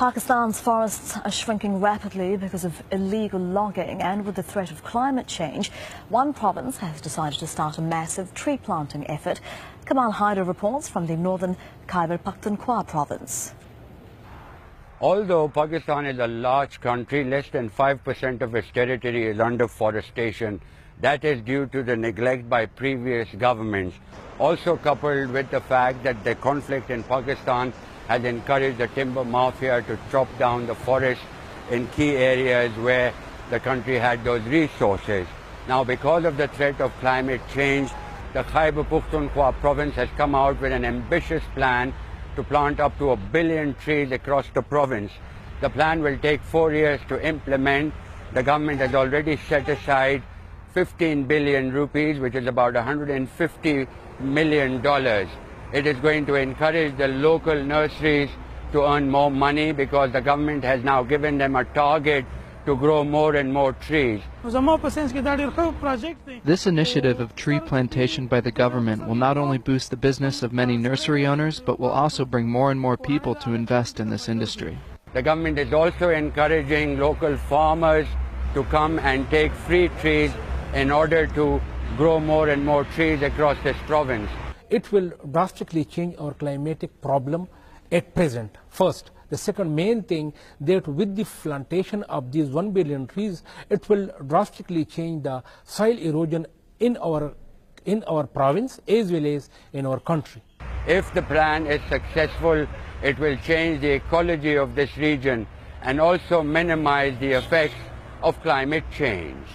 Pakistan's forests are shrinking rapidly because of illegal logging, and with the threat of climate change, one province has decided to start a massive tree planting effort. Kamal Haider reports from the northern Khyber Pakhtunkhwa province. Although Pakistan is a large country, less than 5% of its territory is under forestation. That is due to the neglect by previous governments, also coupled with the fact that the conflict in Pakistan has encouraged the timber mafia to chop down the forest in key areas where the country had those resources. Now, because of the threat of climate change, the Khyber Pakhtunkhwa province has come out with an ambitious plan to plant up to 1 billion trees across the province. The plan will take 4 years to implement. The government has already set aside 15 billion rupees, which is about $150 million. It is going to encourage the local nurseries to earn more money because the government has now given them a target to grow more and more trees. This initiative of tree plantation by the government will not only boost the business of many nursery owners, but will also bring more and more people to invest in this industry. The government is also encouraging local farmers to come and take free trees in order to grow more and more trees across this province. It will drastically change our climatic problem at present. First, the second main thing, that with the plantation of these 1 billion trees, it will drastically change the soil erosion in our province as well as in our country. If the plan is successful, it will change the ecology of this region and also minimize the effects of climate change.